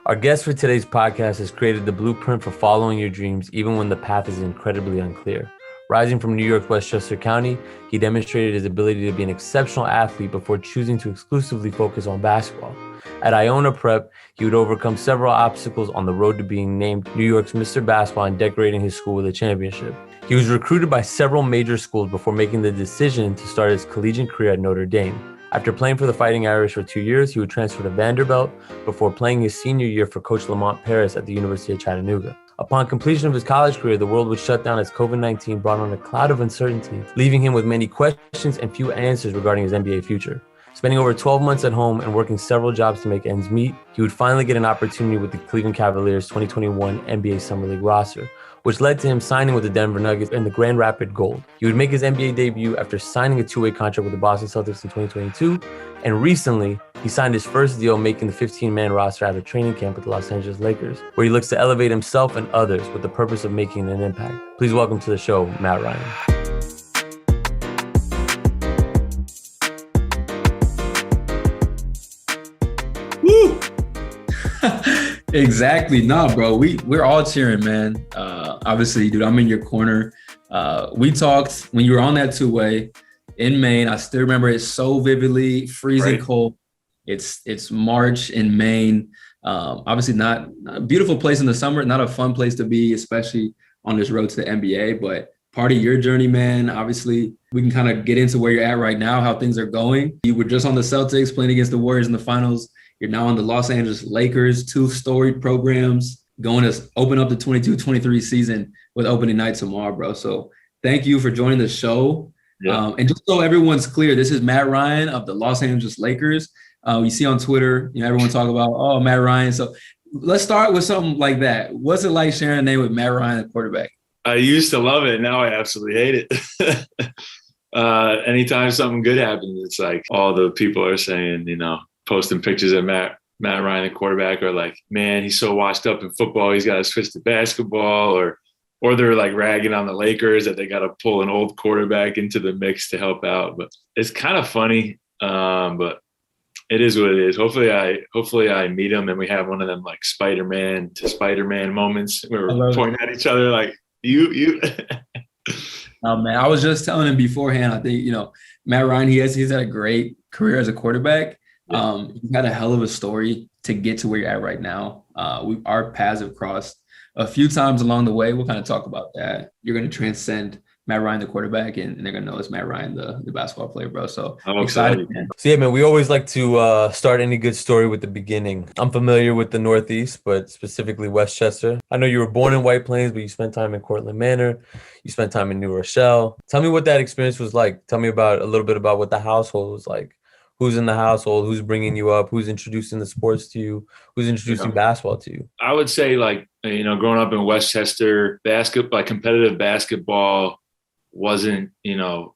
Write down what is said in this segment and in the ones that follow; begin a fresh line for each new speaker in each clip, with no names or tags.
Our guest for today's podcast has created the blueprint for following your dreams, even when the path is incredibly unclear. Rising from New York's Westchester County, he demonstrated his ability to be an exceptional athlete before choosing to exclusively focus on basketball. At Iona Prep, he would overcome several obstacles on the road to being named New York's Mr. Basketball and decorating his school with a championship. He was recruited by several major schools before making the decision to start his collegiate career at Notre Dame. After playing for the Fighting Irish for 2 years, he would transfer to Vanderbilt before playing his senior year for Coach Lamont at the University of Chattanooga. Upon completion of his college career, the world would shut down as COVID-19 brought on a cloud of uncertainty, leaving him with many questions and few answers regarding his NBA future. Spending over 12 months at home and working several jobs to make ends meet, he would finally get an opportunity with the Cleveland Cavaliers' 2021 NBA Summer League roster, which led to him signing with the Denver Nuggets and the Grand Rapids Gold. He would make his NBA debut after signing a two-way contract with the Boston Celtics in 2022, and recently, he signed his first deal making the 15-man roster out of training camp with the Los Angeles Lakers, where he looks to elevate himself and others with the purpose of making an impact. Please welcome to the show, Matt Ryan.
Woo! Exactly. Nah, bro. We're all cheering, man. Obviously, dude, I'm in your corner. We talked when you were on that two-way in Maine. I still remember it so vividly. Freezing cold. It's March in Maine. Obviously, not a beautiful place in the summer. Not a fun place to be, especially on this road to the NBA. But part of your journey, man. Obviously, we can kind of get into where you're at right now, how things are going. You were just on the Celtics playing against the Warriors in the finals. You're now on the Los Angeles Lakers, two storied programs, going to open up the 22-23 season with opening night tomorrow, bro. So thank you for joining the show. Yeah. And just so everyone's clear, this is Matt Ryan of the Los Angeles Lakers. You see on Twitter, everyone talk about, oh, Matt Ryan. So let's start with something like that. What's it like sharing a name with Matt Ryan, the quarterback?
I used to love it. Now I absolutely hate it. Anytime something good happens, it's like all the people are saying, posting pictures of Matt Ryan, the quarterback, are like, man, he's so washed up in football, he's got to switch to basketball, or they're like ragging on the Lakers that they got to pull an old quarterback into the mix to help out. But it's kind of funny, but it is what it is. Hopefully I meet him and we have one of them like Spider-Man to Spider-Man moments where we're pointing at each other like, you.
Oh, man, I was just telling him beforehand, I think, Matt Ryan, he's had a great career as a quarterback. Yeah. You've got a hell of a story to get to where you're at right now. Our paths have crossed a few times along the way. We'll kind of talk about that. You're going to transcend Matt Ryan, the quarterback, and they're going to know it's Matt Ryan, the basketball player, bro. So I'm excited, man.
So, yeah, man, we always like to start any good story with the beginning. I'm familiar with the Northeast, but specifically Westchester. I know you were born in White Plains, but you spent time in Cortland Manor. You spent time in New Rochelle. Tell me what that experience was like. Tell me a little bit about what the household was like. Who's in the household? Who's bringing you up? Who's introducing the sports to you? Who's introducing basketball to you?
I would say, growing up in Westchester, competitive basketball wasn't,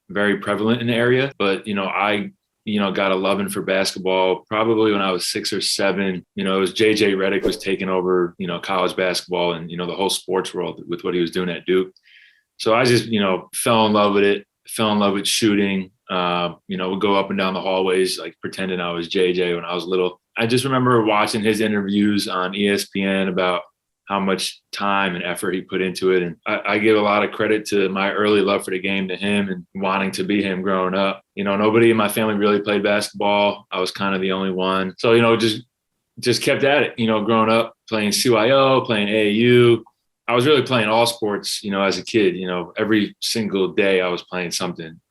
very prevalent in the area. But, I, got a loving for basketball probably when I was 6 or 7. It was J.J. Redick was taking over, college basketball and, the whole sports world with what he was doing at Duke. So I just, fell in love with it, fell in love with shooting. Would go up and down the hallways, like pretending I was JJ when I was little. I just remember watching his interviews on ESPN about how much time and effort he put into it. And I give a lot of credit to my early love for the game to him and wanting to be him growing up. Nobody in my family really played basketball. I was kind of the only one. So, just kept at it, growing up, playing CYO, playing AAU. I was really playing all sports, as a kid. Every single day I was playing something,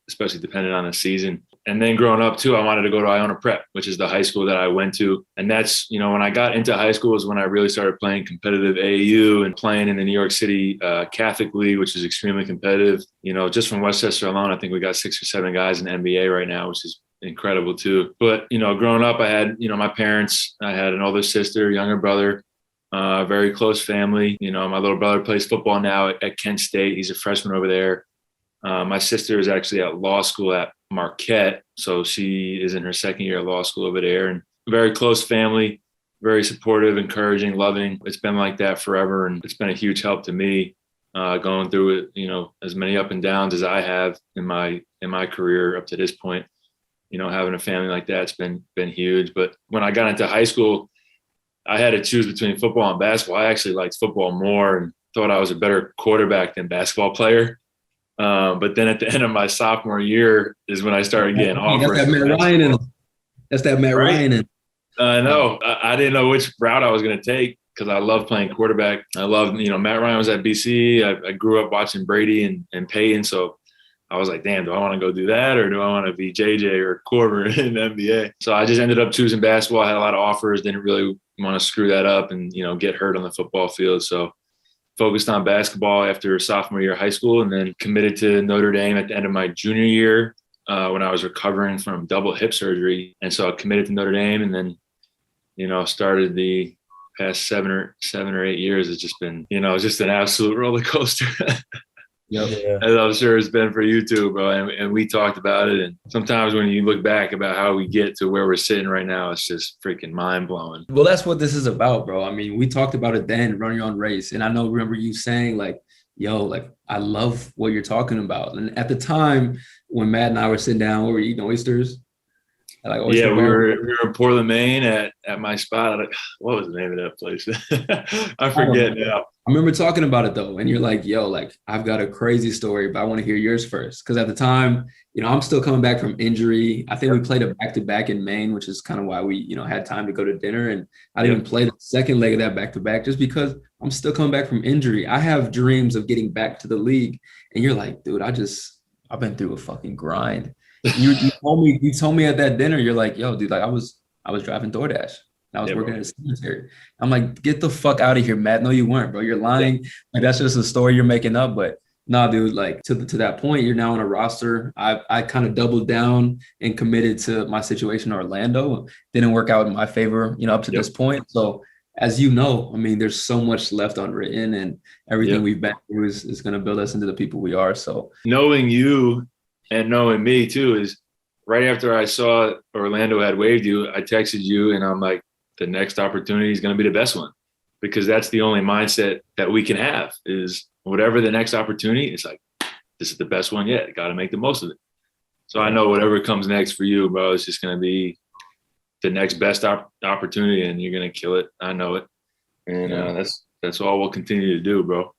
especially depending on the season. And then growing up too, I wanted to go to Iona Prep, which is the high school that I went to. And that's, when I got into high school was when I really started playing competitive AAU and playing in the New York City Catholic League, which is extremely competitive. Just from Westchester alone, I think we got 6 or 7 guys in the NBA right now, which is incredible too. But, growing up, I had, my parents, I had an older sister, younger brother. Very close family. My little brother plays football now at Kent State. He's a freshman over there. My sister is actually at law school at Marquette. So she is in her second year of law school over there. And very close family, very supportive, encouraging, loving. It's been like that forever. And it's been a huge help to me going through it, as many up and downs as I have in my career up to this point. Having a family like that's been huge. But when I got into high school, I had to choose between football and basketball. I actually liked football more and thought I was a better quarterback than basketball player. But then at the end of my sophomore year is when I started getting offers.
That's that Matt Ryan. That's that Matt Ryan.
I know. I didn't know which route I was going to take because I love playing quarterback. I love, Matt Ryan was at BC. I grew up watching Brady and Peyton. So I was like, damn, do I want to go do that or do I want to be JJ or Corver in the NBA? So I just ended up choosing basketball. I had a lot of offers, didn't really want to screw that up and, get hurt on the football field. So focused on basketball after sophomore year of high school and then committed to Notre Dame at the end of my junior year when I was recovering from double hip surgery. And so I committed to Notre Dame and then, started the past 7 or 8 years. It's just been, just an absolute roller coaster.
Yep.
Yeah.
As I'm sure it's been for you too, bro. And we talked about it. And sometimes when you look back about how we get to where we're sitting right now, it's just freaking mind blowing.
Well, that's what this is about, bro. I mean, we talked about it then, running your own race. And I remember you saying like, yo, like, I love what you're talking about. And at the time when Matt and I were sitting down, we were eating oysters.
We were in Portland, Maine at my spot. What was the name of that place? I forget now.
I remember talking about it though. And you're like, yo, like I've got a crazy story, but I want to hear yours first. Cause at the time, I'm still coming back from injury. I think we played a back-to-back in Maine, which is kind of why we, had time to go to dinner. And I didn't play the second leg of that back-to-back just because I'm still coming back from injury. I have dreams of getting back to the league. And you're like, dude, I've been through a fucking grind. You told me at that dinner, you're like, yo, dude, like I was driving Doordash. I was working at a cemetery. I'm like, get the fuck out of here, Matt. No, you weren't, bro. You're lying. Like that's just a story you're making up. But no, dude, like to that point, you're now on a roster. I kind of doubled down and committed to my situation in Orlando. Didn't work out in my favor, up to this point. So as you know, I mean, there's so much left unwritten and everything we've been through is going to build us into the people we are. So
knowing you and knowing me too is right after I saw Orlando had waived you, I texted you and I'm like, the next opportunity is going to be the best one because that's the only mindset that we can have is whatever the next opportunity, it's like, this is the best one yet. Got to make the most of it. So I know whatever comes next for you, bro, it's just going to be the next best opportunity and you're going to kill it. I know it. And that's all we'll continue to do, bro.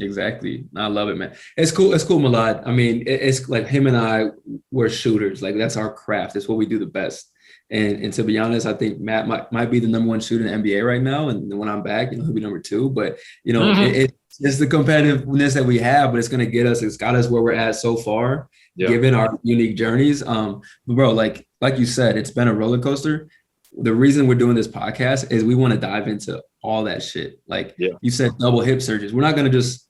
Exactly. I love it, man. It's cool. It's cool, Malad. I mean, it's like him and I, we're shooters. Like that's our craft. It's what we do the best. And to be honest, I think Matt might be the number one shooter in the NBA right now. And when I'm back, he'll be number two. But, it's the competitiveness that we have, but it's going to get us. It's got us where we're at so far, given our unique journeys. But bro, like you said, it's been a roller coaster. The reason we're doing this podcast is we want to dive into all that shit. Like you said, double hip surgeries. We're not going to just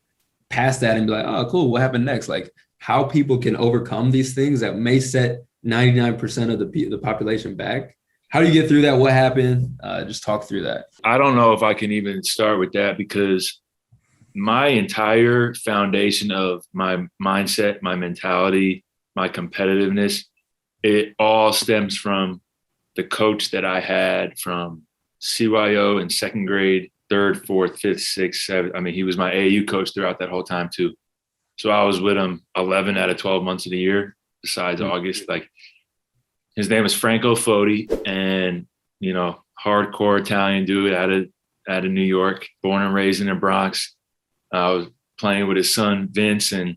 pass that and be like, oh, cool. What happened next? Like how people can overcome these things that may set 99% of the population back. How do you get through that? What happened? Just talk through that.
I don't know if I can even start with that because my entire foundation of my mindset, my mentality, my competitiveness, it all stems from the coach that I had from CYO in second grade, third, fourth, fifth, sixth, seventh. I mean, he was my AAU coach throughout that whole time too. So I was with him 11 out of 12 months of the year, besides August. Like his name is Franco Foti and, hardcore Italian dude out of New York, born and raised in the Bronx. I was playing with his son, Vince, and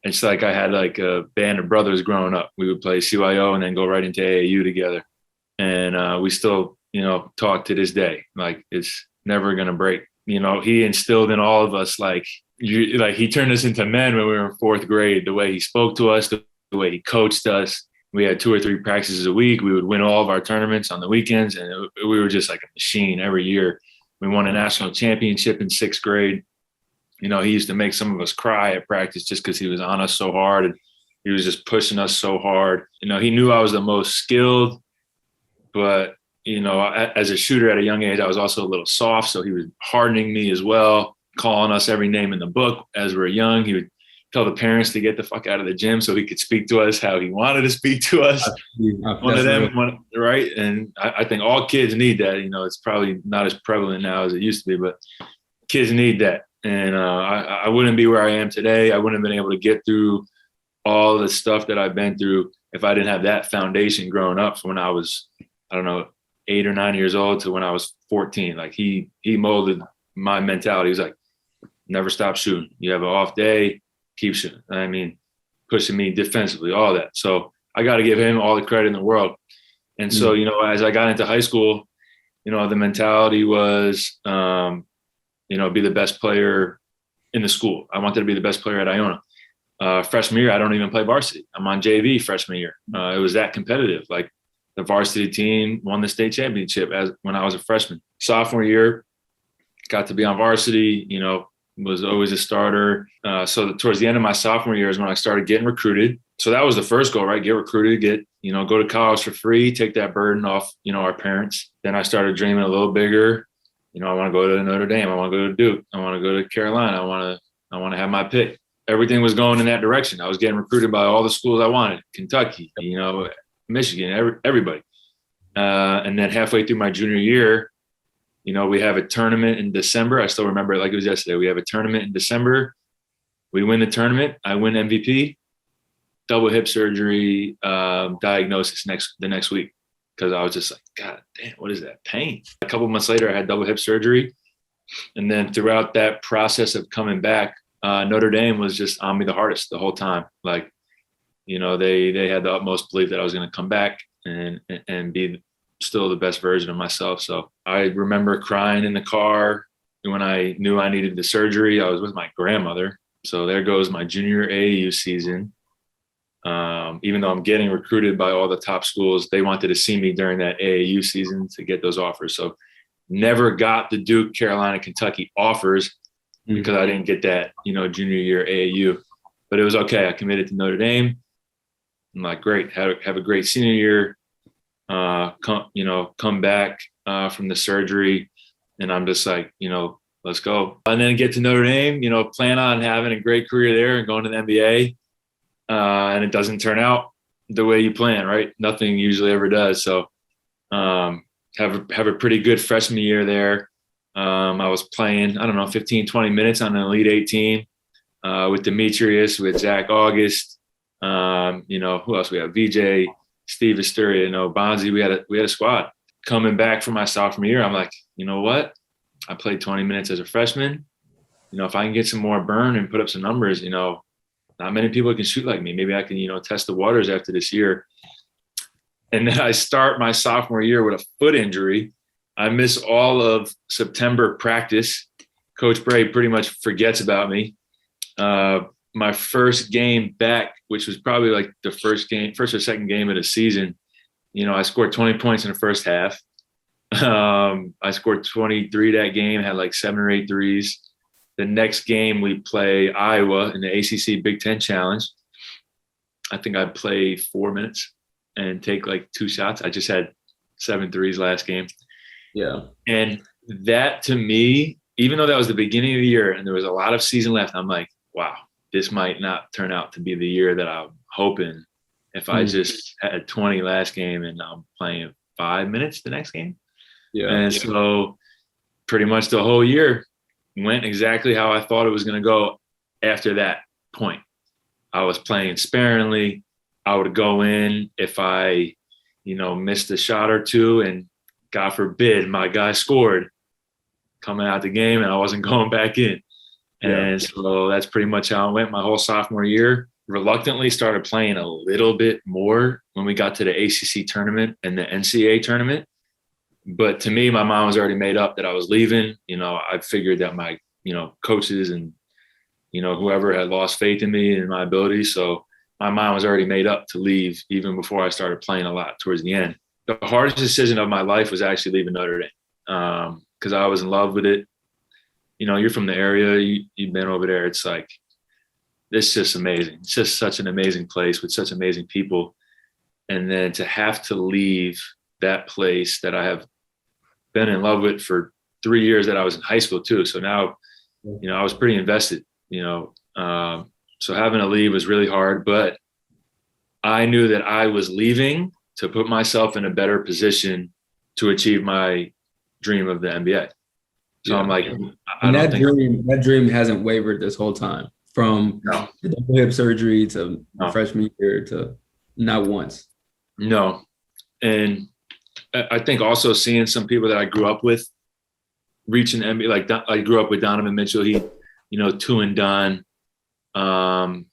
it's like I had like a band of brothers growing up. We would play CYO and then go right into AAU together. And we still, talk to this day. Like it's never going to break. He instilled in all of us, he turned us into men when we were in fourth grade, the way he spoke to us, the way he coached us. We had 2 or 3 practices a week. We would win all of our tournaments on the weekends. And we were just like a machine every year. We won a national championship in 6th grade. He used to make some of us cry at practice just because he was on us so hard. And he was just pushing us so hard. He knew I was the most skilled, but as a shooter at a young age, I was also a little soft. So he was hardening me as well, calling us every name in the book as we're young. He would tell the parents to get the fuck out of the gym so he could speak to us how he wanted to speak to us. One of them, right? And I think all kids need that. It's probably not as prevalent now as it used to be, but kids need that. And I wouldn't be where I am today. I wouldn't have been able to get through all the stuff that I've been through if I didn't have that foundation growing up from when I was, 8 8 or 9 years old to when I was 14. Like he molded my mentality. He was like, never stop shooting. You have an off day, keep shooting. I mean, pushing me defensively, all that. So I got to give him all the credit in the world. And so, you know, as I got into high school, you know, the mentality was, you know, be the best player in the school. I wanted to be the best player at Iona. Freshman year, I don't even play varsity. I'm on JV freshman year. It was that competitive. Like the varsity team won the state championship when I was a freshman. Sophomore year, got to be on varsity, you know, was always a starter. So towards the end of my sophomore year is when I started getting recruited. So that was the first goal, right? Get recruited, go to college for free, take that burden off, you know, our parents. Then I started dreaming a little bigger. You know, I want to go to Notre Dame. I want to go to Duke. I want to go to Carolina. I want to have my pick. Everything was going in that direction. I was getting recruited by all the schools I wanted, Kentucky, you know, Michigan, everybody. And then halfway through my junior year, you know, we have a tournament in December. I still remember it like it was yesterday. We have a tournament in December. We win the tournament. I win MVP. Double hip surgery diagnosis the next week, because I was just like, God damn, what is that pain? A couple months later, I had double hip surgery. And then throughout that process of coming back, Notre Dame was just on me the hardest the whole time. Like, you know, they had the utmost belief that I was going to come back and be still the best version of myself. So I remember crying in the car when I knew I needed the surgery. I was with my grandmother. So there goes my junior AAU season. Even though I'm getting recruited by all the top schools, they wanted to see me during that AAU season to get those offers. So never got the Duke, Carolina, Kentucky offers because I didn't get that, you know, junior year AAU. But it was okay. I committed to Notre Dame. I'm like, great, have a great senior year. Come back from the surgery, and I'm just like, you know, let's go. And then get to Notre Dame, you know, plan on having a great career there and going to the NBA. And it doesn't turn out the way you plan, right? Nothing usually ever does. So have a pretty good freshman year there. I was playing, 15, 20 minutes on an Elite 18 with Demetrius, with Zach August. You know, who else we have? VJ, Steve Asturia, you know, Bonzi. We had a squad. Coming back from my sophomore year, I'm like, you know what? I played 20 minutes as a freshman. You know, if I can get some more burn and put up some numbers, you know, not many people can shoot like me. Maybe I can, you know, test the waters after this year. And then I start my sophomore year with a foot injury. I miss all of September practice. Coach Bray pretty much forgets about me. My first game back, which was probably like the first or second game of the season, you know, I scored 20 points in the first half. I scored 23 that game, had like 7 or 8 threes. The next game we play Iowa in the ACC Big Ten Challenge. I think I play 4 minutes and take like 2 shots. I just had 7 threes last game.
Yeah.
And that to me, even though that was the beginning of the year and there was a lot of season left, I'm like, wow, this might not turn out to be the year that I'm hoping if I just had 20 last game and I'm playing 5 minutes the next game.
Yeah.
And so pretty much the whole year went exactly how I thought it was going to go after that point. I was playing sparingly. I would go in if I, you know, missed a shot or two, and God forbid my guy scored coming out the game and I wasn't going back in. And so that's pretty much how it went my whole sophomore year. Reluctantly started playing a little bit more when we got to the ACC tournament and the NCAA tournament. But to me, my mind was already made up that I was leaving. You know, I figured that my, you know, coaches and, you know, whoever had lost faith in me and my abilities. So my mind was already made up to leave even before I started playing a lot towards the end. The hardest decision of my life was actually leaving Notre Dame because I was in love with it. You know, you're from the area, you've been over there. It's like, it's just amazing. It's just such an amazing place with such amazing people. And then to have to leave that place that I have been in love with for 3 years that I was in high school too. So now, you know, I was pretty invested, you know, so having to leave was really hard, but I knew that I was leaving to put myself in a better position to achieve my dream of the NBA. So I'm like,
that dream hasn't wavered this whole time from the double hip surgery to freshman year to not once.
No. And I think also seeing some people that I grew up with reaching NBA, like I grew up with Donovan Mitchell. He, two and done. And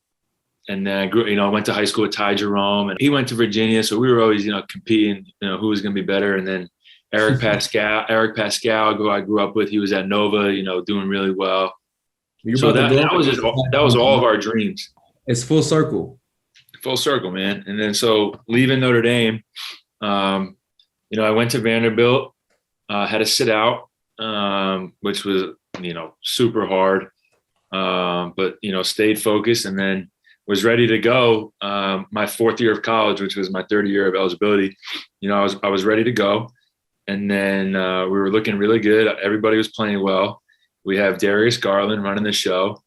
then I went to high school with Ty Jerome, and he went to Virginia. So we were always, competing, who was going to be better. And then Eric Pascal, who I grew up with, he was at Nova, doing really well. So that was all of our dreams.
It's full circle.
Full circle, man. And then so leaving Notre Dame, I went to Vanderbilt, had to sit out, which was, super hard. But, stayed focused, and then was ready to go. My fourth year of college, which was my third year of eligibility, I was ready to go. And then we were looking really good. Everybody was playing well. We have Darius Garland running the show,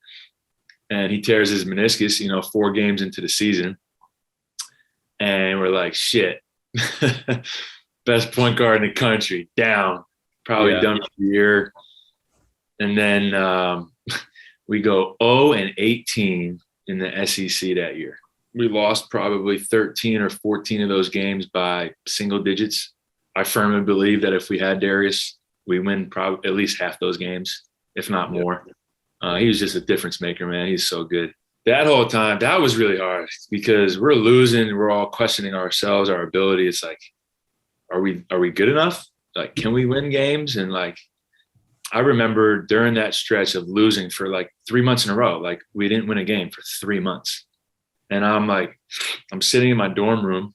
and he tears his meniscus, 4 games into the season. And we're like, shit, best point guard in the country, down, probably done for the year. And then we go 0-18 in the SEC that year. We lost probably 13 or 14 of those games by single digits. I firmly believe that if we had Darius, we win probably at least half those games, if not more. He was just a difference maker, man. He's so good. That whole time, that was really hard because we're losing. We're all questioning ourselves, our ability. It's like, are we good enough? Like, can we win games? And like, I remember during that stretch of losing for like 3 months in a row, like we didn't win a game for 3 months. And I'm sitting in my dorm room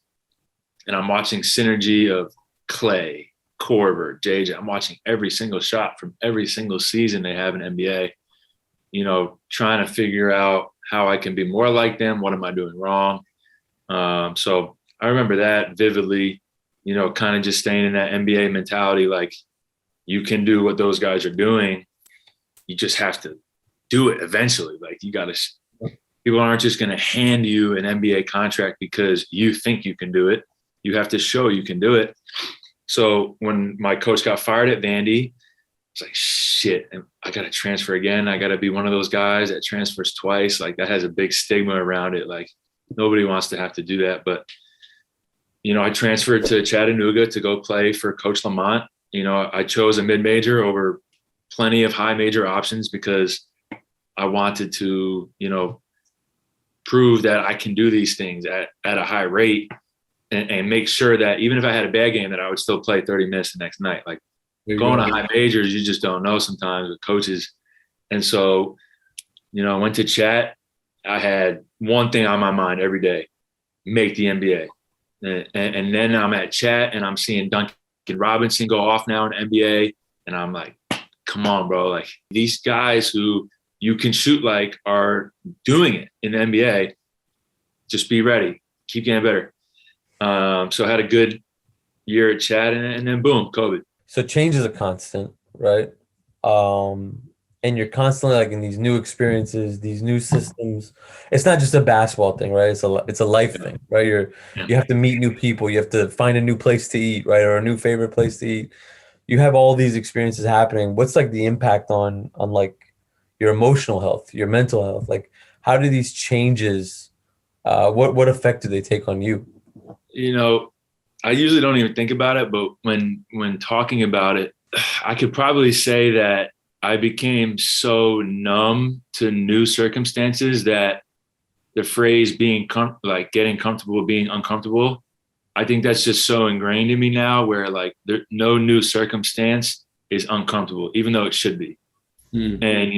and I'm watching synergy of Clay, Korver, JJ. I'm watching every single shot from every single season they have in NBA, trying to figure out how I can be more like them. What am I doing wrong? So I remember that vividly, kind of just staying in that NBA mentality. Like, you can do what those guys are doing. You just have to do it eventually. Like, people aren't just going to hand you an NBA contract because you think you can do it. You have to show you can do it. So when my coach got fired at Vandy, it's like, shit, I got to transfer again. I got to be one of those guys that transfers twice. Like, that has a big stigma around it. Like, nobody wants to have to do that. But, I transferred to Chattanooga to go play for Coach Lamont. I chose a mid-major over plenty of high major options because I wanted to, prove that I can do these things at a high rate and make sure that even if I had a bad game, that I would still play 30 minutes the next night. Like, going to high majors, you just don't know sometimes with coaches. And so, I went to Chat. I had one thing on my mind every day: make the NBA. And then I'm at Chat and I'm seeing Duncan Robinson go off now in NBA. And I'm like, come on, bro. Like, these guys who you can shoot like are doing it in the NBA. Just be ready. Keep getting better. So I had a good year at Chat, and then boom, COVID.
So change is a constant, right? And you're constantly like in these new experiences, these new systems. It's not just a basketball thing, right? It's a life thing, right? You have to meet new people. You have to find a new place to eat, right? Or a new favorite place to eat. You have all these experiences happening. What's like the impact on like your emotional health, your mental health? Like, how do these changes, what effect do they take on you?
I usually don't even think about it, but when talking about it, I could probably say that I became so numb to new circumstances that the phrase getting comfortable being uncomfortable, I think that's just so ingrained in me now, where like no new circumstance is uncomfortable, even though it should be. And,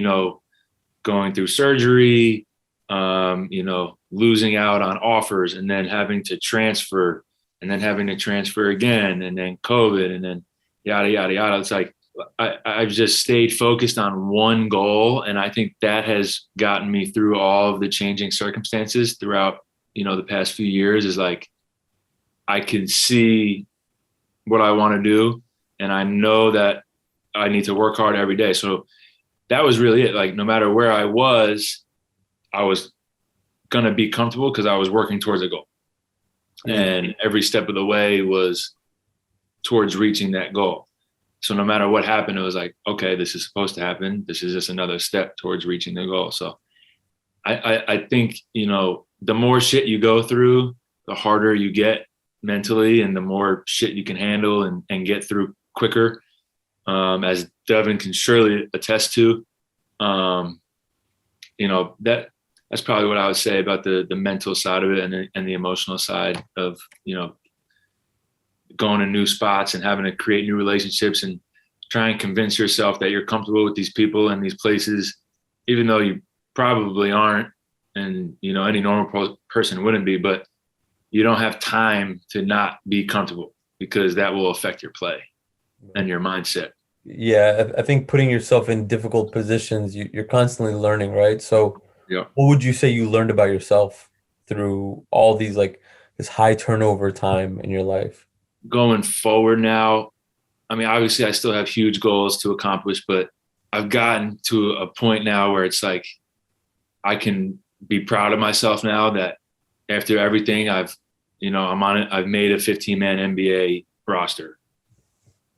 going through surgery, losing out on offers, and then having to transfer, and then having to transfer again, and then COVID, and then yada, yada, yada. It's like, I've just stayed focused on one goal. And I think that has gotten me through all of the changing circumstances throughout, the past few years, is like, I can see what I want to do. And I know that I need to work hard every day. So that was really it. Like, no matter where I was going to be comfortable because I was working towards a goal. And every step of the way was towards reaching that goal. So no matter what happened, it was like, okay, this is supposed to happen. This is just another step towards reaching the goal. So I think, the more shit you go through, the harder you get mentally and the more shit you can handle and get through quicker, as Devin can surely attest to. That's probably what I would say about the mental side of it and the emotional side of, going to new spots and having to create new relationships and try and convince yourself that you're comfortable with these people and these places, even though you probably aren't. And, any normal person wouldn't be, but you don't have time to not be comfortable because that will affect your play and your mindset.
Yeah, I think putting yourself in difficult positions, you're constantly learning, right? So
Yeah.
what would you say you learned about yourself through all these, like, this high turnover time in your life?
Going forward now, I mean, obviously I still have huge goals to accomplish, but I've gotten to a point now where it's like I can be proud of myself now that after everything I've made a 15-man NBA roster.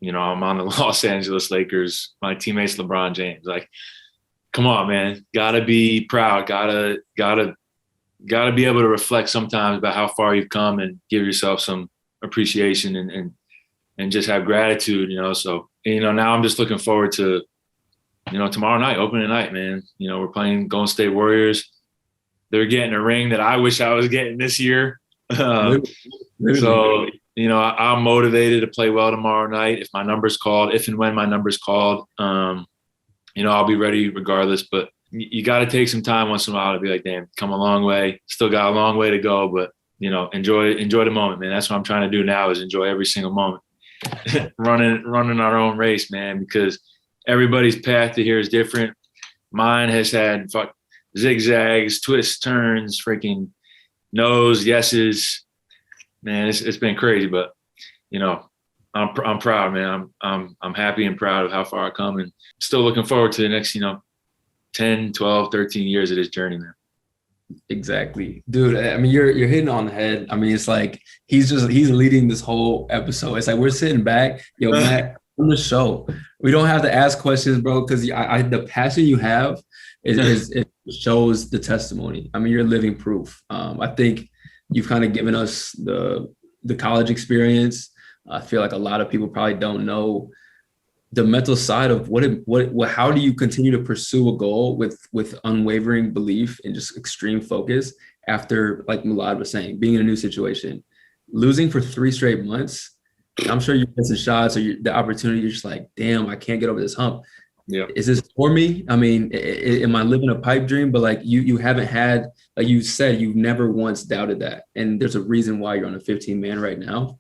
I'm on the Los Angeles Lakers. My teammate's LeBron James. Like, come on, man. Gotta be proud. Gotta be able to reflect sometimes about how far you've come and give yourself some appreciation and just have gratitude, So, now I'm just looking forward to, tomorrow night, opening night, man. We're playing Golden State Warriors. They're getting a ring that I wish I was getting this year. So, I'm motivated to play well tomorrow night. If and when my number's called, I'll be ready regardless. But you got to take some time once in a while to be like, damn, come a long way. Still got a long way to go, but enjoy the moment, man. That's what I'm trying to do now, is enjoy every single moment. running our own race, man, because everybody's path to here is different. Mine has had zigzags, twists, turns, freaking no's, yeses. Man, it's been crazy, but I'm proud, man. I'm happy and proud of how far I come, and still looking forward to the next 10, 12, 13 years of this journey, man.
Exactly, dude. I mean, you're hitting on the head. I mean, it's like he's leading this whole episode. It's like we're sitting back, Matt, on the show. We don't have to ask questions, bro, because the passion you have it shows the testimony. I mean, you're living proof. I think you've kind of given us the college experience. I feel like a lot of people probably don't know the mental side of how do you continue to pursue a goal with unwavering belief and just extreme focus after, like Milad was saying, being in a new situation, losing for 3 straight months. I'm sure you're missing shots or the opportunity. You're just like, damn, I can't get over this hump.
Yeah.
Is this for me? I mean, am I living a pipe dream? But like you haven't had, like you said, you've never once doubted that. And there's a reason why you're on a 15-man right now.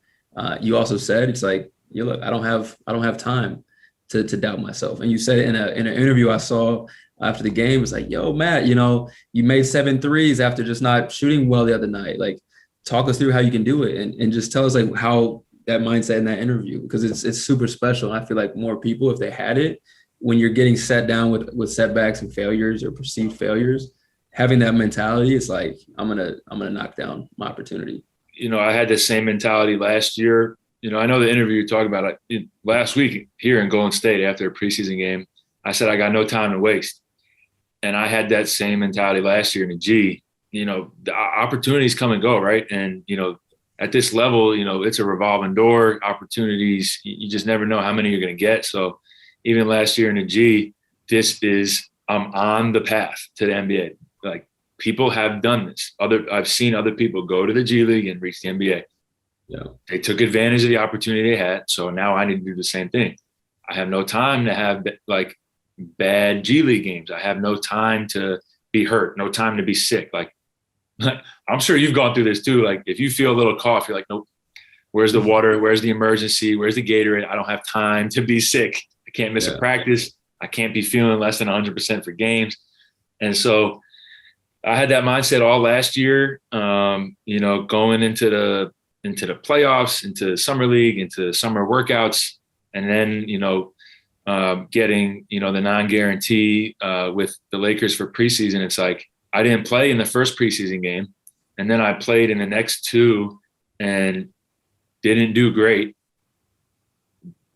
You also said, it's like, look, I don't have time to doubt myself. And you said in an interview I saw after the game, was like, yo, Matt, you made 7 threes after just not shooting well the other night. Like, talk us through how you can do it and just tell us like how that mindset in that interview, because it's super special. And I feel like more people, if they had it, when you're getting set down with setbacks and failures or perceived failures, having that mentality, it's like, I'm gonna knock down my opportunity.
I had the same mentality last year. I know the interview you talked about it last week here in Golden State after a preseason game. I said, I got no time to waste. And I had that same mentality last year in the G. The opportunities come and go, right? And, at this level, it's a revolving door. Opportunities, you just never know how many you're going to get. So even last year in the G, I'm on the path to the NBA. Like, people have done this. I've seen other people go to the G League and reach the NBA. Yeah. They took advantage of the opportunity they had. So now I need to do the same thing. I have no time to have like bad G League games. I have no time to be hurt, no time to be sick. Like, I'm sure you've gone through this too. Like, if you feel a little cough, you're like, nope, where's the water? Where's the emergency? Where's the Gatorade? I don't have time to be sick. I can't miss a practice. I can't be feeling less than 100% for games. And so I had that mindset all last year, going into the playoffs, into summer league, into summer workouts, and then, getting, the non-guarantee with the Lakers for preseason. It's like, I didn't play in the first preseason game, and then I played in the next 2 and didn't do great.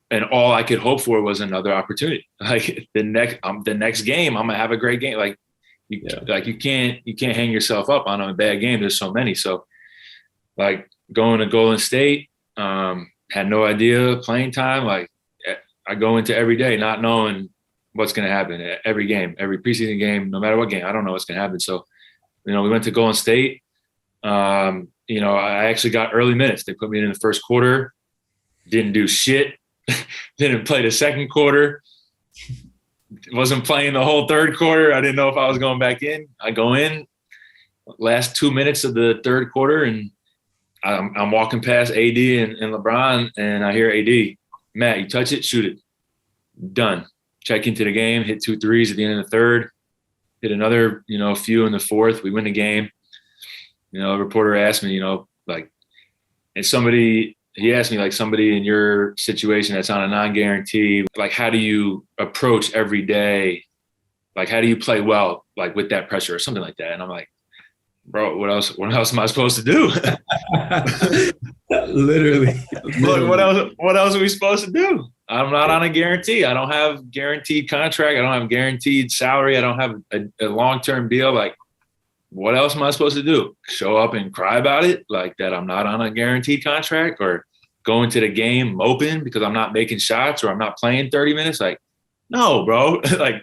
And all I could hope for was another opportunity. Like, the next game, I'm gonna have a great game. Like, you can't hang yourself up on a bad game. There's so many. So, like, going to Golden State, had no idea playing time. Like I go into every day not knowing what's going to happen at every game, every preseason game, no matter what game. I don't know what's going to happen. So, we went to Golden State. I actually got early minutes. They put me in the first quarter, didn't do shit, didn't play the second quarter, wasn't playing the whole third quarter. I didn't know if I was going back in. I go in, last 2 minutes of the third quarter, and I'm walking past AD and LeBron, and I hear AD, Matt, you touch it, shoot it. Done. Check into the game, hit 2 threes at the end of the third, hit another, few in the fourth. We win the game. A reporter asked me, he asked me, like, somebody in your situation that's on a non-guarantee, like, how do you approach every day? Like, how do you play well, like, with that pressure or something like that? And I'm like, bro, what else am I supposed to do?
Literally.
Look, what else are we supposed to do? I'm not on a guarantee. I don't have guaranteed contract. I don't have guaranteed salary. I don't have a long-term deal. Like, what else am I supposed to do? Show up and cry about it, like that I'm not on a guaranteed contract, or go into the game moping because I'm not making shots or I'm not playing 30 minutes? Like, no, bro. Like,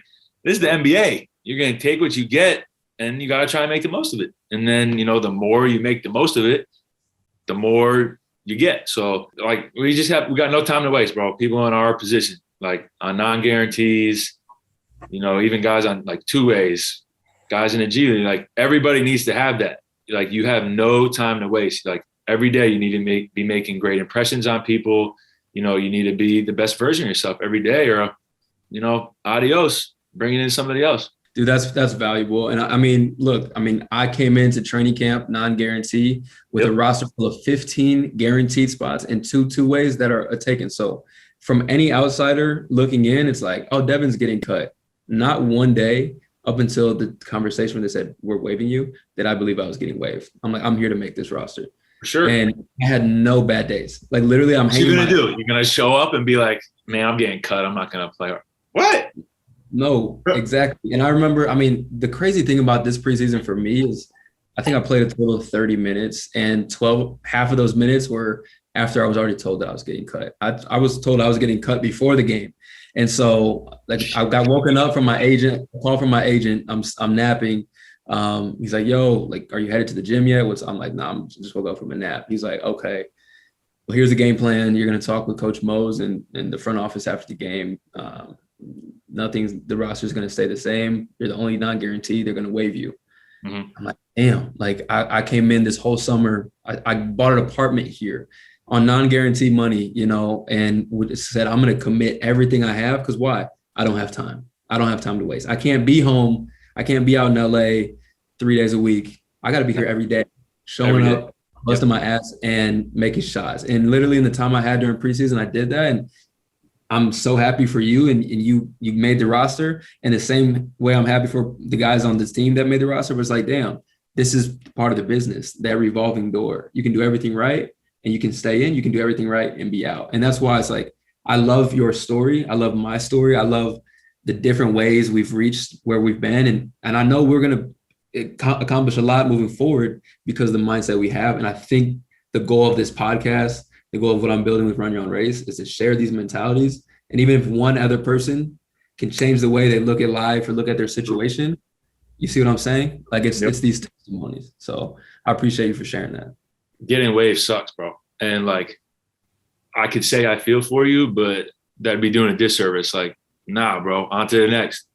this is the NBA. You're going to take what you get, and you got to try and make the most of it. And then, the more you make the most of it, the more you get. So, like, we got no time to waste, bro. People in our position, like on non-guarantees, even guys on like 2-ways, guys in the G League, like, everybody needs to have that. Like, you have no time to waste. Like, every day you need to be making great impressions on people. You need to be the best version of yourself every day, or, adios, bringing in somebody else.
Dude, that's valuable. And I mean, look, I came into training camp non-guarantee with a roster full of 15 guaranteed spots and 2-ways that are taken. So from any outsider looking in, it's like, oh, Devin's getting cut. Not one day up until the conversation when they said, we're waiving you, that I believe I was getting waived. I'm like, I'm here to make this roster.
For sure.
And I had no bad days. Like, literally, I'm hanging.
What are you going to do? You're going to show up and be like, man, I'm getting cut. I'm not going to play. What?
No, exactly. And I remember, the crazy thing about this preseason for me is I think I played a total of 30 minutes, and half of those minutes were after I was already told that I was getting cut. I was told I was getting cut before the game. And so, like, I got woken up from my agent, a call from my agent. I'm napping. He's like, yo, like, are you headed to the gym yet? I'm like, nah, I'm just woke up from a nap. He's like, okay, well, here's the game plan. You're going to talk with Coach Mose and the front office after the game. The roster is going to stay the same. You're the only non-guarantee. They're going to waive you. Mm-hmm. I'm like, damn, like, I came in this whole summer. I bought an apartment here on non-guarantee money, and said, I'm going to commit everything I have. Because why? I don't have time. I don't have time to waste. I can't be home. I can't be out in LA 3 days a week. I got to be here every day, showing up, busting my ass and making shots. And literally in the time I had during preseason, I did that. And I'm so happy for you, and you made the roster. And the same way I'm happy for the guys on this team that made the roster, but it's like, damn, this is part of the business, that revolving door. You can do everything right and you can stay in, you can do everything right and be out. And that's why it's like, I love your story. I love my story. I love the different ways we've reached where we've been. And I know we're going to accomplish a lot moving forward because of the mindset we have. And I think the goal of this podcast, the goal of what I'm building with Run Your Own Race, is to share these mentalities. And even if one other person can change the way they look at life or look at their situation, you see what I'm saying? Like, it's these testimonies. So I appreciate you for sharing that.
Getting waived sucks, bro. And, like, I could say I feel for you, but that'd be doing a disservice. Like, nah, bro, on to the next.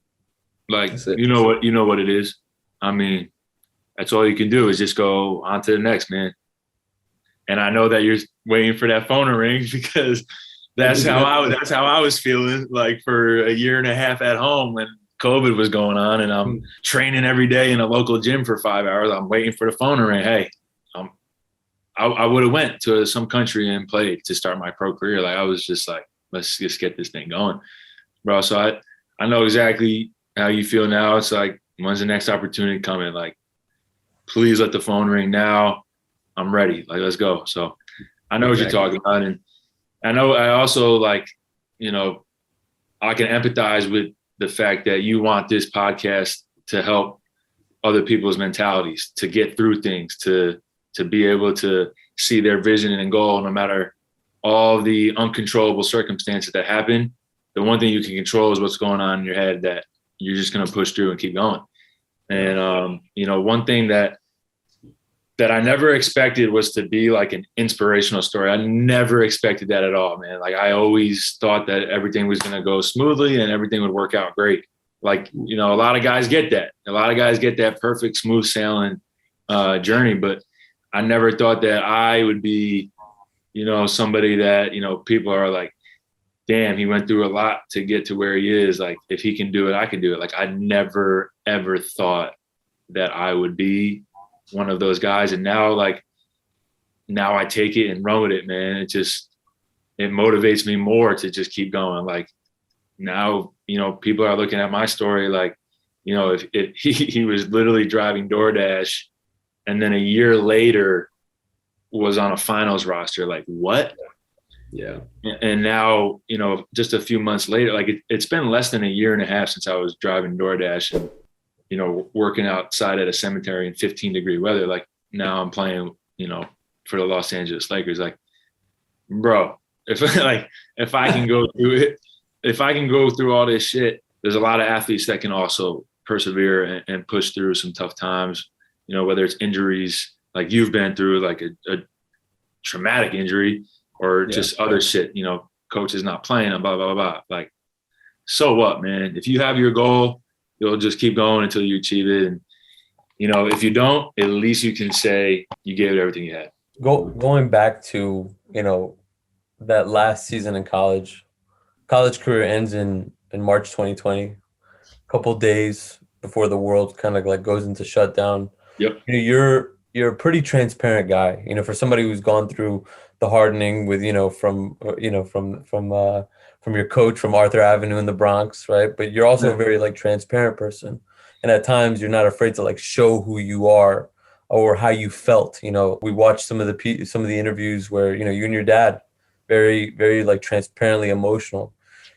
Like, you know what it is. That's all you can do is just go on to the next, man. And I know that you're waiting for that phone to ring because that's how I was feeling, like, for a year and a half at home when COVID was going on, and I'm training every day in a local gym for 5 hours. I'm waiting for the phone to ring. Hey, I would have went to some country and played to start my pro career. Like, I was just like, let's just get this thing going, bro. So I know exactly how you feel now. It's like, when's the next opportunity coming? Like, please let the phone ring now. I'm ready. Like, let's go. So I know what you're talking about. And I also, like, I can empathize with the fact that you want this podcast to help other people's mentalities, to get through things, to be able to see their vision and goal, no matter all the uncontrollable circumstances that happen. The one thing you can control is what's going on in your head, that you're just going to push through and keep going. And, one thing that I never expected was to be like an inspirational story. I never expected that at all, man. Like, I always thought that everything was going to go smoothly and everything would work out great. Like, a lot of guys get that. A lot of guys get that perfect, smooth sailing journey. But I never thought that I would be, somebody that, people are like, damn, he went through a lot to get to where he is. Like, if he can do it, I can do it. Like, I never, ever thought that I would be one of those guys. And now I take it and run with it, man. It motivates me more to just keep going. Like, now, people are looking at my story like, if he was literally driving Doordash and then a year later was on a finals roster, like, what?
Yeah.
And now, just a few months later, like, it's been less than a year and a half since I was driving Doordash and, working outside at a cemetery in 15-degree weather. Like, now I'm playing, for the Los Angeles Lakers. Like, bro, if I can go through it, if I can go through all this shit, there's a lot of athletes that can also persevere and push through some tough times, whether it's injuries like you've been through, like a traumatic injury, or just other shit, coach is not playing and blah, blah, blah, blah. Like, so what, man? If you have your goal, you'll just keep going until you achieve it. And, if you don't, at least you can say you gave it everything you had.
Going back to, that last season in college career ends in March 2020, a couple of days before the world kind of like goes into shutdown.
Yep.
You're a pretty transparent guy, for somebody who's gone through the hardening with, from your coach from Arthur Avenue in the Bronx, right? But you're also a very like transparent person. And at times you're not afraid to like show who you are or how you felt. We watched some of the interviews where, you and your dad, very, very like transparently emotional.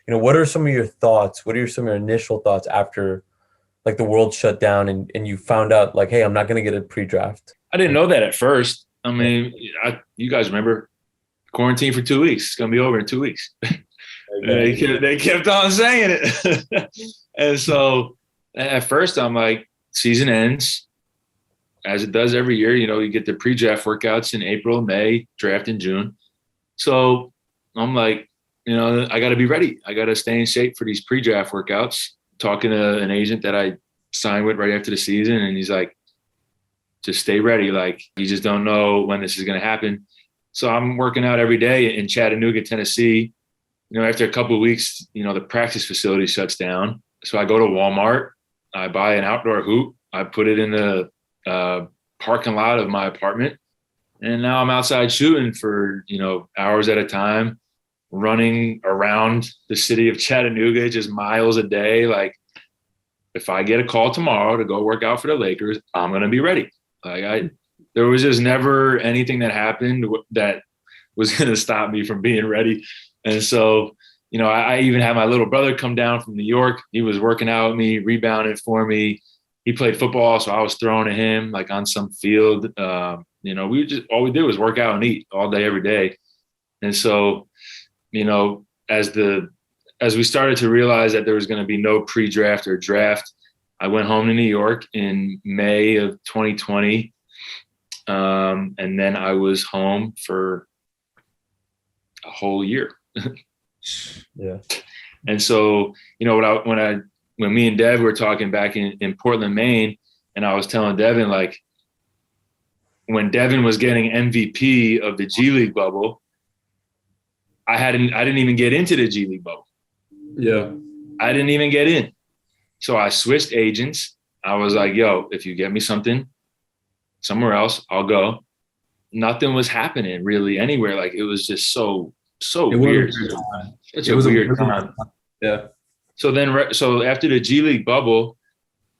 What are some of your thoughts? What are some of your initial thoughts after like the world shut down and you found out like, hey, I'm not going to get a pre-draft?
I didn't know that at first. I mean, you guys remember quarantine for 2 weeks. It's going to be over in 2 weeks. They kept on saying it. And so at first I'm like, season ends as it does every year. You get the pre-draft workouts in April, May, draft in June. So I'm like, I got to be ready. I got to stay in shape for these pre-draft workouts. Talking to an agent that I signed with right after the season. And he's like, just stay ready. Like, you just don't know when this is going to happen. So I'm working out every day in Chattanooga, Tennessee. After a couple of weeks, the practice facility shuts down. So I go to Walmart, I buy an outdoor hoop, I put it in the parking lot of my apartment. And now I'm outside shooting for, hours at a time, running around the city of Chattanooga, just miles a day. Like, if I get a call tomorrow to go work out for the Lakers, I'm going to be ready. Like, there was just never anything that happened that was going to stop me from being ready. And so, I even had my little brother come down from New York. He was working out with me, rebounding for me. He played football, so I was throwing to him like on some field. All we did was work out and eat all day, every day. And so, as we started to realize that there was going to be no pre-draft or draft, I went home to New York in May of 2020. And then I was home for a whole year.
Yeah.
And so, when me and Dev were talking back in Portland, Maine, and I was telling Devin, like, when Devin was getting MVP of the G League bubble, I didn't even get into the G League bubble.
Yeah.
I didn't even get in. So I switched agents. I was like, yo, if you get me something somewhere else, I'll go. Nothing was happening really anywhere. Like, it was just so weird. Such a weird time.
Yeah.
So after the G League bubble,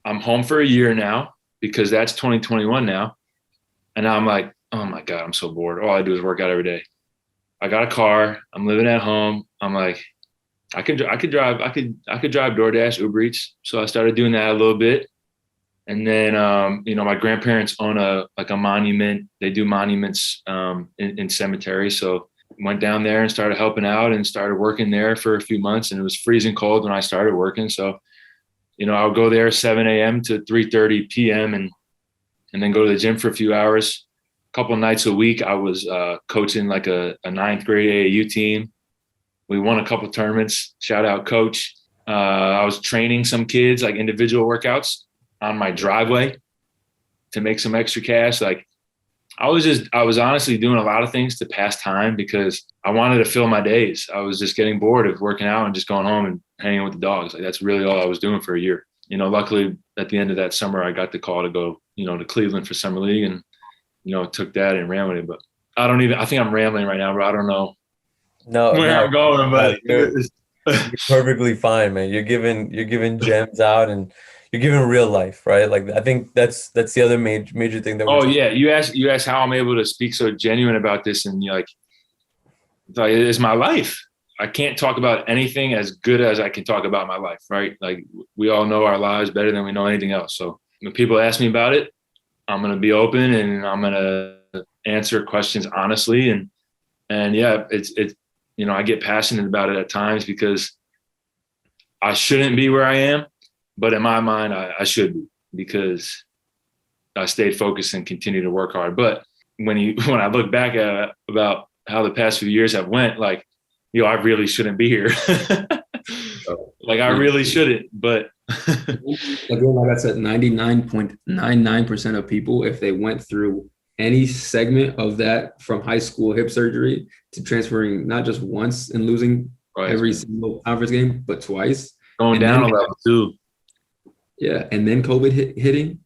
I'm home for a year now because that's 2021 now. And now I'm like, oh my God, I'm so bored. All I do is work out every day. I got a car. I'm living at home. I'm like, I could drive DoorDash, Uber Eats. So I started doing that a little bit. And then, my grandparents own a monument. They do monuments in cemeteries. So went down there and started helping out and started working there for a few months. And it was freezing cold when I started working. So, I would go there 7 a.m. to 3:30 p.m. and then go to the gym for a few hours. A couple of nights a week, I was coaching like a ninth grade AAU team. We won a couple of tournaments. Shout out, coach. I was training some kids, like individual workouts on my driveway to make some extra cash. Like I was honestly doing a lot of things to pass time because I wanted to fill my days. I was just getting bored of working out and just going home and hanging with the dogs. Like that's really all I was doing for a year. Luckily at the end of that summer, I got the call to go, to Cleveland for summer league and, took that and ran with it. But I think I'm rambling right now, but I don't know where I'm going, but
you're perfectly fine, man. You're giving gems out and you're giving real life, right? Like I think that's the other major thing that.
Oh yeah, you asked how I'm able to speak so genuine about this, and you're like it's my life. I can't talk about anything as good as I can talk about my life, right? Like we all know our lives better than we know anything else. So when people ask me about it, I'm gonna be open and I'm gonna answer questions honestly, and yeah, it's I get passionate about it at times because I shouldn't be where I am. But in my mind, I should be because I stayed focused and continued to work hard. But when I look back at about how the past few years have went, like, I really shouldn't be here. Like I really shouldn't. But
again, like I said, 99.99% of people, if they went through any segment of that from high school hip surgery to transferring not just once and losing every single conference game, but twice.
Going down a level too.
Yeah, and then COVID hitting,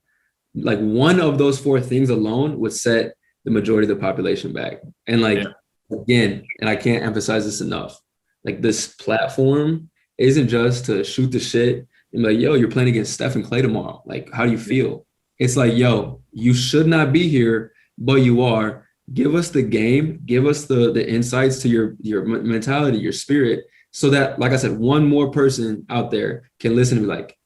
like one of those four things alone would set the majority of the population back. And again, and I can't emphasize this enough, like this platform isn't just to shoot the shit and be like, yo, you're playing against Steph and Clay tomorrow. Like, how do you feel? It's like, yo, you should not be here, but you are. Give us the game, give us the insights to your mentality, your spirit, so that, like I said, one more person out there can listen and be like,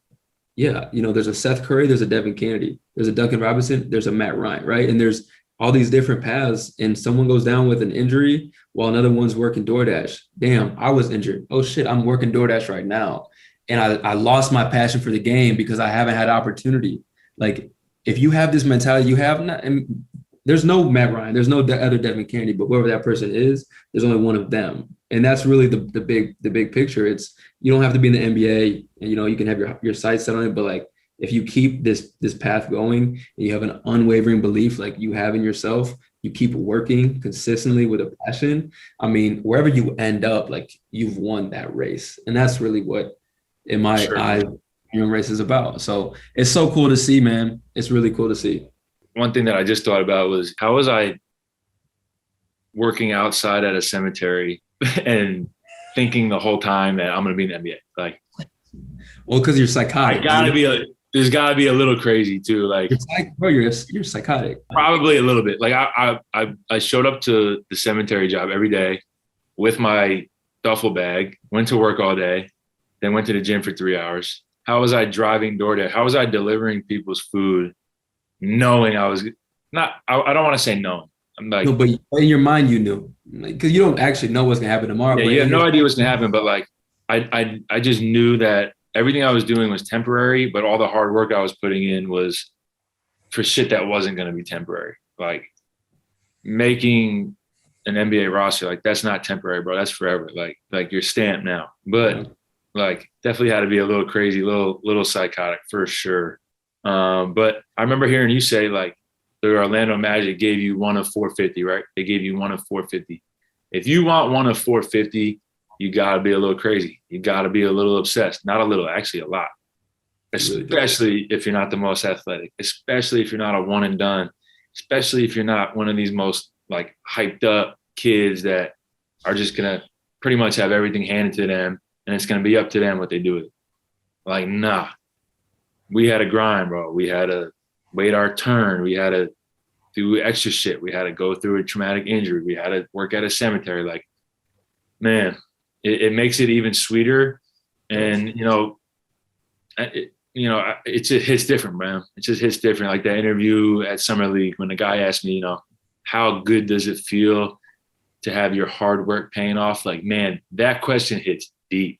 yeah, there's a Seth Curry, there's a Devin Cannady, there's a Duncan Robinson, there's a Matt Ryan, right? And there's all these different paths, and someone goes down with an injury while another one's working Doordash. Damn, I was injured. Oh shit, I'm working Doordash right now. And I lost my passion for the game because I haven't had opportunity. Like if you have this mentality, you have not, and there's no Matt Ryan, there's no other Devin Cannady, but whoever that person is, there's only one of them. And that's really the big picture. It's, you don't have to be in the NBA and, you can have your sights set on it, but like, if you keep this path going and you have an unwavering belief, like you have in yourself, you keep working consistently with a passion. I mean, wherever you end up, like you've won that race. And that's really what, in my eyes, race is about. So it's so cool to see, man. It's really cool to see.
One thing that I just thought about was, how was I working outside at a cemetery and thinking the whole time that I'm going to be in the NBA? Like,
well, because you're psychotic.
There's got to be a little crazy too. Like,
you're psychotic.
Probably a little bit. Like I showed up to the cemetery job every day with my duffel bag, went to work all day, then went to the gym for 3 hours. How was I driving DoorDash? How was I delivering people's food, knowing I was not? I don't want to say knowing. I'm like,
no, but in your mind you knew, because you don't actually know what's gonna happen tomorrow.
Yeah, you have no idea what's gonna happen. But like, I just knew that everything I was doing was temporary, but all the hard work I was putting in was for shit that wasn't going to be temporary. Like making an NBA roster, like that's not temporary, bro. That's forever. Like you're stamped now. But like definitely had to be a little crazy, little psychotic for sure. But I remember hearing you say like the Orlando Magic gave you one of 450, right? They gave you one of 450. If you want one of 450, you got to be a little crazy. You got to be a little obsessed. Not a little, actually a lot. Especially if you're not the most athletic. Especially if you're not a one and done. Especially if you're not one of these most like hyped up kids that are just going to pretty much have everything handed to them and it's going to be up to them what they do with it. Like, nah. We had to grind, bro. We had to wait our turn. We had to do extra shit. We had to go through a traumatic injury. We had to work at a cemetery. Like, man, it makes it even sweeter. And, it just hits different, man. It just hits different. Like that interview at Summer League when the guy asked me, how good does it feel to have your hard work paying off? Like, man, that question hits deep.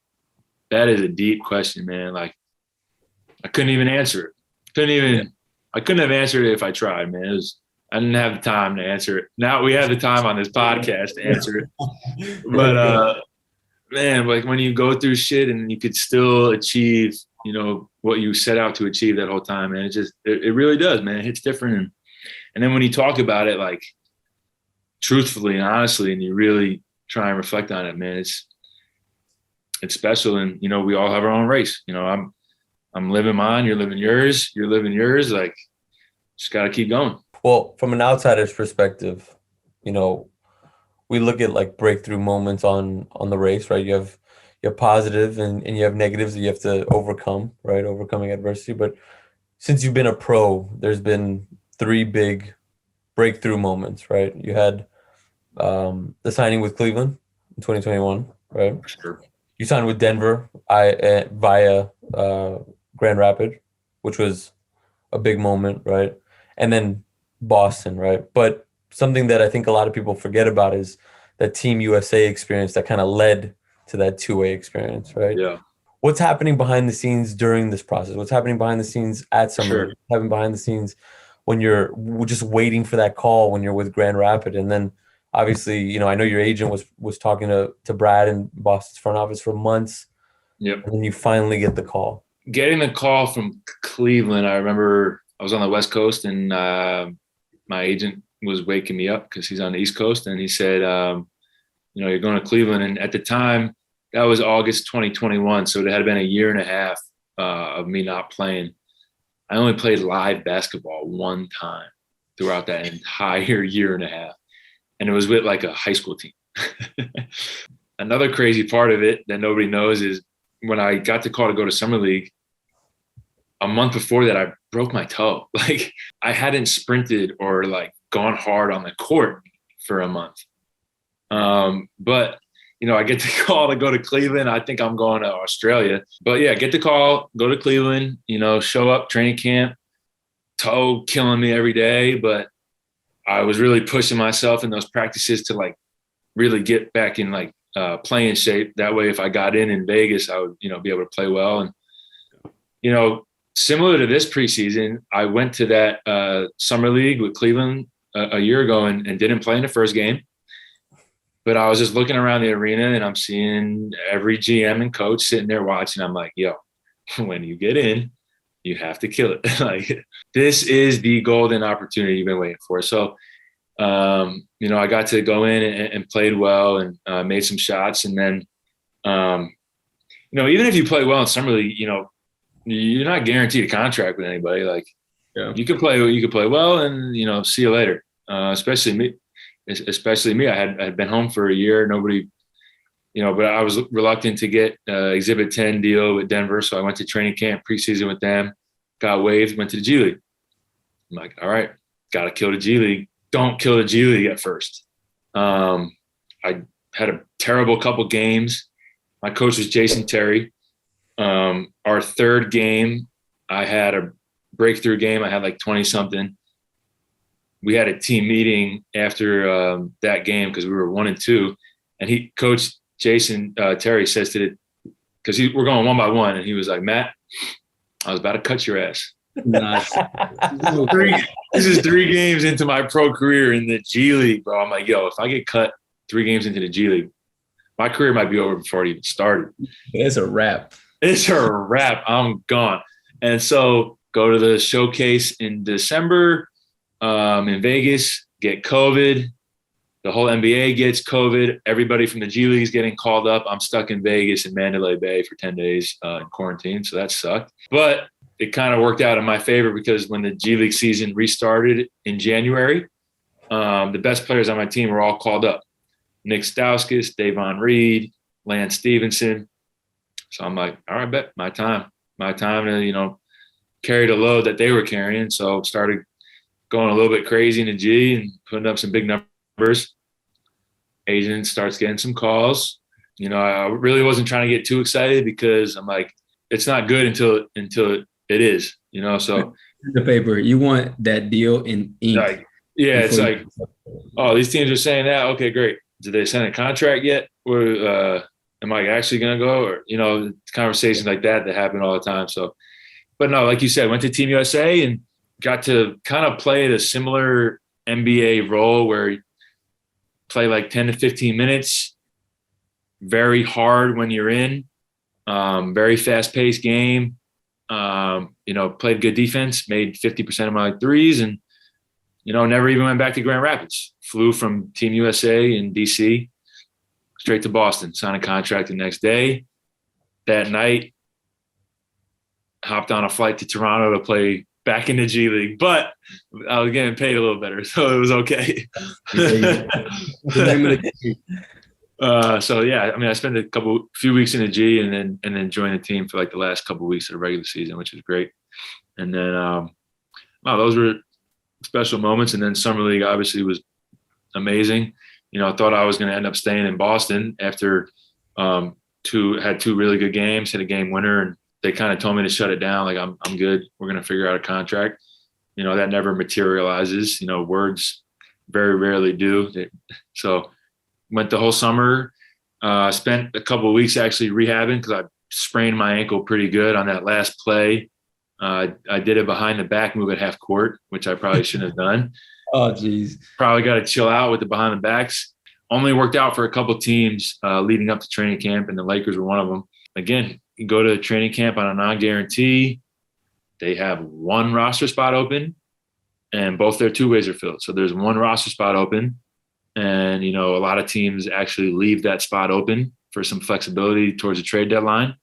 That is a deep question, man. Like, I couldn't even answer it. I couldn't have answered it if I tried, man. I didn't have the time to answer it. Now we have the time on this podcast to answer it. But man, like when you go through shit and you could still achieve, what you set out to achieve that whole time, man, it really does, man. It hits different. And then when you talk about it, like truthfully and honestly, and you really try and reflect on it, man, it's special. And, we all have our own race. I'm living mine. You're living yours. You're living yours. Like, just got to keep going.
Well, from an outsider's perspective, we look at like breakthrough moments on the race, right? You have positive and you have negatives that you have to overcome, right? Overcoming adversity. But since you've been a pro, there's been 3 big breakthrough moments, right? You had the signing with Cleveland in 2021, right?
Sure.
You signed with Denver via Grand Rapids, which was a big moment, right? And then Boston, right? But something that I think a lot of people forget about is that Team USA experience that kind of led to that two-way experience, right?
Yeah.
What's happening behind the scenes during this process? What's happening behind the scenes at Summer?
Sure.
What's happening behind the scenes when you're just waiting for that call when you're with Grand Rapids? And then obviously, I know your agent was talking to Brad in Boston's front office for months.
Yep.
And then you finally get the call. Getting
the call from Cleveland, I remember I was on the West Coast and my agent was waking me up because he's on the East Coast. And he said, you're going to Cleveland. And at the time, that was August 2021. So it had been a year and a half of me not playing. I only played live basketball one time throughout that entire year and a half. And it was with like a high school team. Another crazy part of it that nobody knows is when I got the call to go to Summer League, a month before that, I broke my toe. Like I hadn't sprinted or like gone hard on the court for a month. But I get the call to go to Cleveland. I think I'm going to Australia, but yeah, get the call, go to Cleveland, show up training camp, toe killing me every day. But I was really pushing myself in those practices to like really get back in like playing shape. That way, if I got in Vegas, I would, be able to play well. And, similar to this preseason, I went to that Summer League with Cleveland a year ago and didn't play in the first game. But I was just looking around the arena and I'm seeing every GM and coach sitting there watching. I'm like, yo, when you get in, you have to kill it. Like, this is the golden opportunity you've been waiting for. So, I got to go in and played well and made some shots. And then, even if you play well in Summer League, you're not guaranteed a contract with anybody. Like, you could play well and, see you later. Especially me. I had been home for a year. Nobody, but I was reluctant to get Exhibit 10 deal with Denver. So I went to training camp preseason with them, got waived, went to the G League. I'm like, all right, got to kill the G League. Don't kill the G League at first. I had a terrible couple games. My coach was Jason Terry. Our third game, I had a breakthrough game. I had like 20 something. We had a team meeting after that game because we were 1-2, and Coach Jason Terry says to because we're going 1 by 1, and he was like, Matt, I was about to cut your ass.
Nice.
This is 3 games into my pro career in the G League, bro. I'm like, yo, if I get cut 3 games into the G League, my career might be over before it even started.
It's a wrap.
It's a wrap. I'm gone. And so go to the showcase in December. In Vegas, get COVID. The whole NBA gets COVID. Everybody from the G League is getting called up. I'm stuck in Vegas and Mandalay Bay for 10 days in quarantine, so that sucked. But it kind of worked out in my favor because when the G League season restarted in January, the best players on my team were all called up. Nick Stauskas, Davon Reed, Lance Stevenson. So I'm like, all right, bet, my time to, carry the load that they were carrying. So started going a little bit crazy in the G and putting up some big numbers. Agent starts getting some calls. I really wasn't trying to get too excited because I'm like, it's not good until it is, you know, so
the paper, you want that deal in ink.
like, yeah, it's like, oh, these teams are saying that. Okay, great. Did they send a contract yet? Or am I actually going to go? Or, you know, conversations like that happen all the time. So, but no, like you said, went to Team USA and got to kind of play a similar NBA role where you play like 10 to 15 minutes, very hard when you're in, very fast-paced game. You know, played good defense, made 50% of my threes, and, you know, never even went back to Grand Rapids. Flew from Team USA in DC straight to Boston, signed a contract the next day. That night, hopped on a flight to Toronto to play back in the G League, but I was getting paid a little better, so it was okay. So yeah, I mean, I spent a few weeks in the G, and then joined the team for like the last couple of weeks of the regular season, which was great. And then, wow, those were special moments. And then summer league obviously was amazing. You know, I thought I was going to end up staying in Boston after had two really good games, hit a game winner, and they kind of told me to shut it down. Like, I'm good. We're going to figure out a contract. You know, that never materializes. You know, words very rarely do. So went the whole summer, spent a couple of weeks actually rehabbing because I sprained my ankle pretty good on that last play. I did a behind the back move at half court, which I probably shouldn't have done.
Oh, geez.
Probably got to chill out with the behind the backs. Only worked out for a couple of teams leading up to training camp, and the Lakers were one of them. Again, you go to training camp on a non-guarantee. They have one roster spot open, and both their two-ways are filled. So there's one roster spot open, and, you know, a lot of teams actually leave that spot open for some flexibility towards a trade deadline,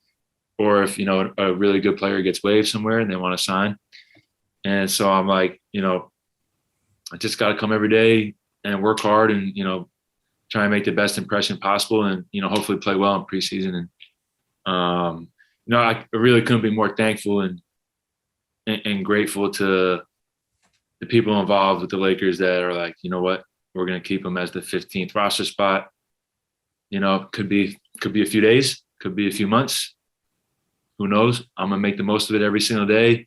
or if, you know, a really good player gets waived somewhere and they want to sign. And so I'm like, you know, I just got to come every day and work hard and, you know, try and make the best impression possible and, you know, hopefully play well in preseason. And, you know, I really couldn't be more thankful and grateful to the people involved with the Lakers that are like, you know what, we're going to keep them as the 15th roster spot. You know, could be a few days, could be a few months. Who knows? I'm going to make the most of it every single day.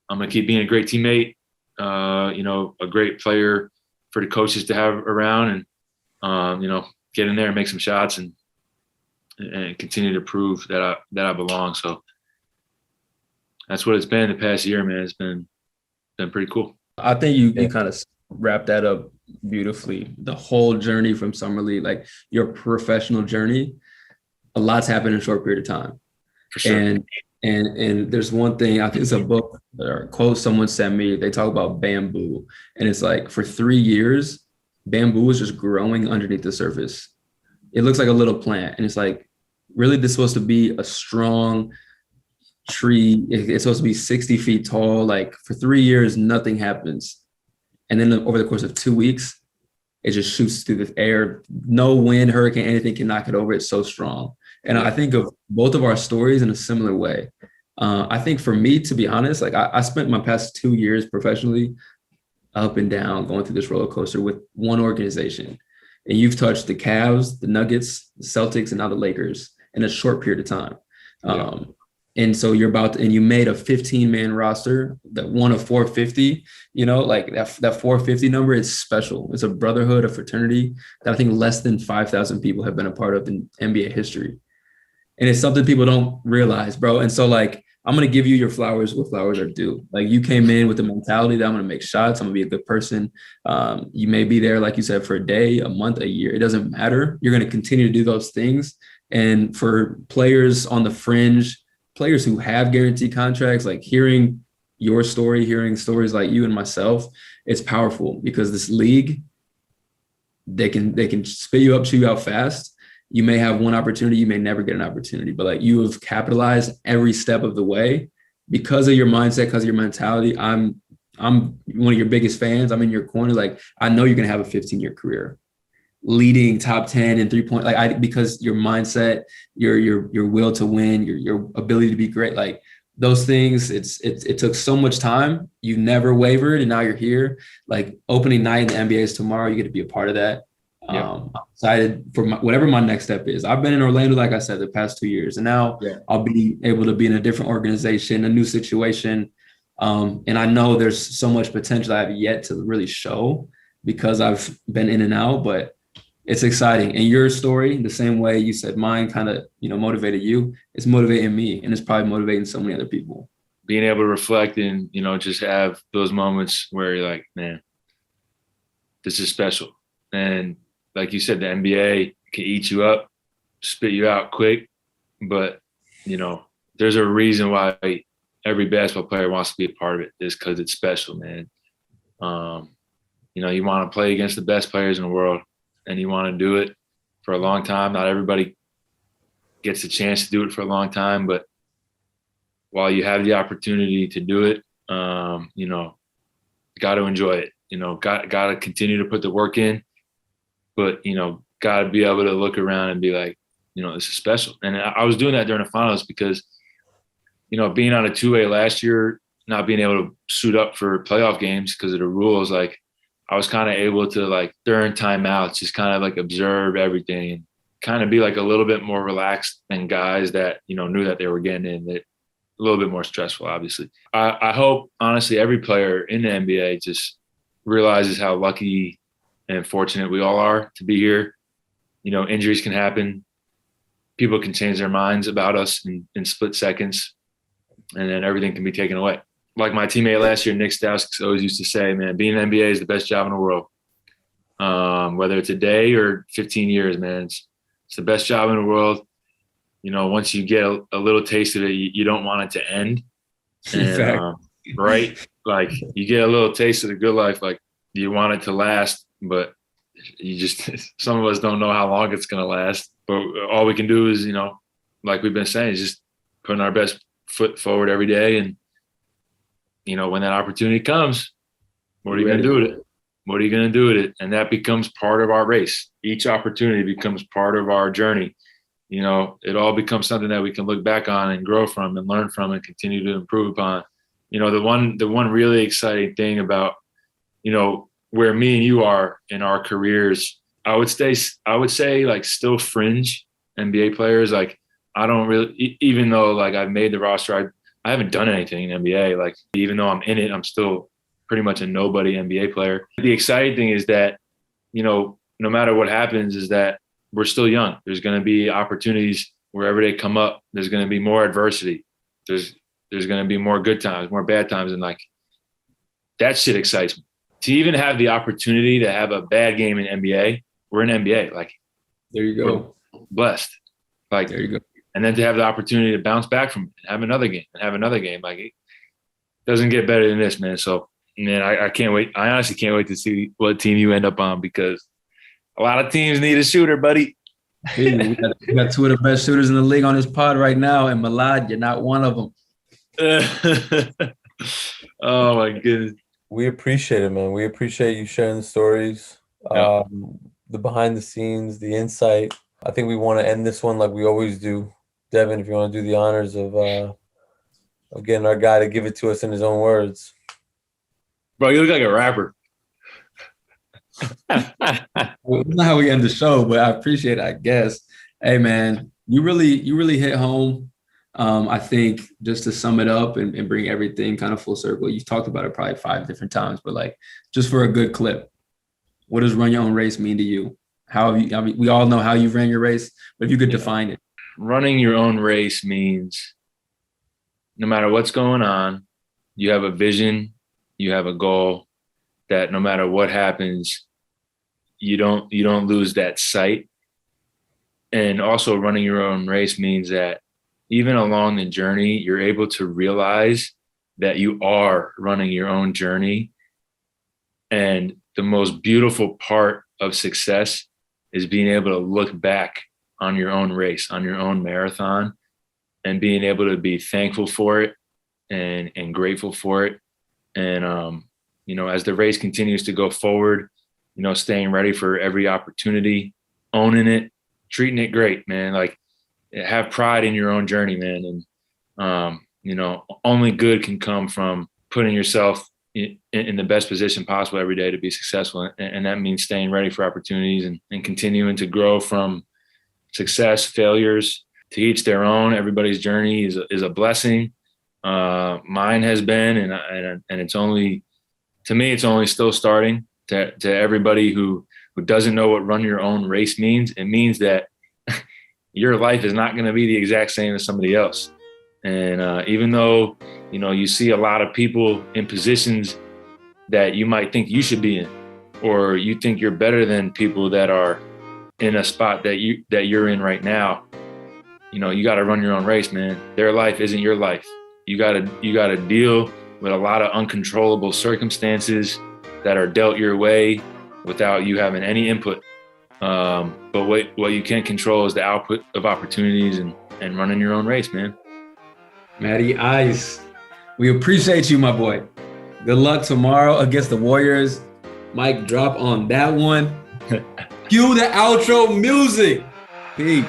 I'm going to keep being a great teammate, you know, a great player for the coaches to have around, and, you know, get in there and make some shots and continue to prove that I belong. So that's what it's been the past year, man. It's been pretty cool.
I think you kind of wrap that up beautifully. The whole journey from summer league, like your professional journey, a lot's happened in a short period of time.
For sure.
And there's one thing, I think it's a book or a quote someone sent me. They talk about bamboo, and it's like for 3 years, bamboo is just growing underneath the surface. It looks like a little plant, and it's like, really, this is supposed to be a strong tree. It's supposed to be 60 feet tall. Like for 3 years, nothing happens. And then over the course of 2 weeks, it just shoots through the air. No wind, hurricane, anything can knock it over. It's so strong. And I think of both of our stories in a similar way. I think for me, to be honest, like I spent my past 2 years professionally up and down, going through this roller coaster with one organization. And you've touched the Cavs, the Nuggets, the Celtics, and now the Lakers in a short period of time. Yeah. And so you made a 15-man roster, that one of 450, you know, like that 450 number is special. It's a brotherhood, a fraternity that I think less than 5,000 people have been a part of in NBA history. And it's something people don't realize, bro. And so, like, I'm going to give you your flowers where flowers are due. Like, you came in with the mentality that I'm going to make shots. I'm going to be a good person. You may be there, like you said, for a day, a month, a year. It doesn't matter. You're going to continue to do those things. And for players on the fringe, players who have guaranteed contracts, like hearing your story, hearing stories like you and myself, it's powerful because this league, they can spit you up, chew you out fast. You may have one opportunity, you may never get an opportunity, but like you have capitalized every step of the way because of your mindset, because of your mentality. I'm one of your biggest fans. I'm in your corner. Like, I know you're going to have a 15-year career leading top 10 in 3-point, because your mindset, your will to win, your ability to be great, like those things, it took so much time. You never wavered, and now you're here. Like, opening night in the NBA is tomorrow. You get to be a part of that. I'm excited for whatever my next step is. I've been in Orlando, like I said, the past 2 years, and now I'll be able to be in a different organization, a new situation. And I know there's so much potential I have yet to really show because I've been in and out, but it's exciting. And your story, the same way you said mine kind of, motivated you, it's motivating me, and it's probably motivating so many other people.
Being able to reflect and, just have those moments where you're like, man, this is special. And like you said, the NBA can eat you up, spit you out quick, but, there's a reason why every basketball player wants to be a part of it, is because it's special, man. You want to play against the best players in the world, and you want to do it for a long time. Not everybody gets a chance to do it for a long time, but while you have the opportunity to do it, got to enjoy it. Got to continue to put the work in, but, got to be able to look around and be like, this is special. And I was doing that during the finals because, being on a 2A last year, not being able to suit up for playoff games because of the rules, like I was kind of able to, like, during timeouts, just kind of like observe everything and kind of be like a little bit more relaxed than guys that, knew that they were getting in. That a little bit more stressful, obviously. I hope, honestly, every player in the NBA just realizes how lucky and fortunate we all are to be here. Injuries can happen. People can change their minds about us in split seconds, and then everything can be taken away. Like my teammate last year, Nick Stauskas, always used to say, man, being an NBA is the best job in the world. Whether it's a day or 15 years, man, it's the best job in the world. Once you get a little taste of it, you don't want it to end. And, right? Like you get a little taste of the good life, like you want it to last, but some of us don't know how long it's going to last. But all we can do is, like we've been saying, is just putting our best foot forward every day. And, when that opportunity comes, what are you going to do with it? What are you going to do with it? And that becomes part of our race. Each opportunity becomes part of our journey. It all becomes something that we can look back on and grow from and learn from and continue to improve upon. The one really exciting thing about, where me and you are in our careers, I would say like still fringe NBA players. Like I don't really, even though like I've made the roster, I haven't done anything in NBA. Like even though I'm in it, I'm still pretty much a nobody NBA player. The exciting thing is that, no matter what happens, is that we're still young. There's going to be opportunities wherever they come up. There's going to be more adversity. There's going to be more good times, more bad times. And like that shit excites me. To even have the opportunity to have a bad game in NBA, we're in NBA. Like,
there you go.
Blessed. Like,
there you go.
And then to have the opportunity to bounce back from it, have another game. Like, it doesn't get better than this, man. So, man, I can't wait. I honestly can't wait to see what team you end up on, because a lot of teams need a shooter, buddy.
Hey, we got two of the best shooters in the league on this pod right now, and Malad, you're not one of them.
Oh, my goodness.
We appreciate it, man. We appreciate you sharing the stories, the behind the scenes, the insight. I think we want to end this one like we always do. Devin, if you want to do the honors of getting our guy to give it to us in his own words.
Bro, you look like a rapper.
Well, it's not how we end the show, but I appreciate it, I guess. Hey, man, you really hit home. I think just to sum it up and bring everything kind of full circle, you've talked about it probably 5 different times, but like just for a good clip, what does run your own race mean to you? How have you, I mean, we all know how you ran your race, but if you could define it.
Running your own race means no matter what's going on, you have a vision, you have a goal that no matter what happens, you don't lose that sight. And also running your own race means that even along the journey, you're able to realize that you are running your own journey. And the most beautiful part of success is being able to look back on your own race, on your own marathon, and being able to be thankful for it and grateful for it. And, as the race continues to go forward, staying ready for every opportunity, owning it, treating it great, man. Like, have pride in your own journey, man. And, only good can come from putting yourself in the best position possible every day to be successful. And that means staying ready for opportunities and continuing to grow from success, failures, to each their own. Everybody's journey is a blessing. Mine has been, and it's only, to me, it's only still starting. To everybody who doesn't know what run your own race means, it means that your life is not going to be the exact same as somebody else. And even though, you see a lot of people in positions that you might think you should be in, or you think you're better than people that are in a spot that you're in right now, you got to run your own race, man. Their life isn't your life. You got to deal with a lot of uncontrollable circumstances that are dealt your way without you having any input. But what you can control is the output of opportunities and running your own race, man.
Matty Ice, we appreciate you, my boy. Good luck tomorrow against the Warriors. Mic drop on that one. Cue the outro music. Peace.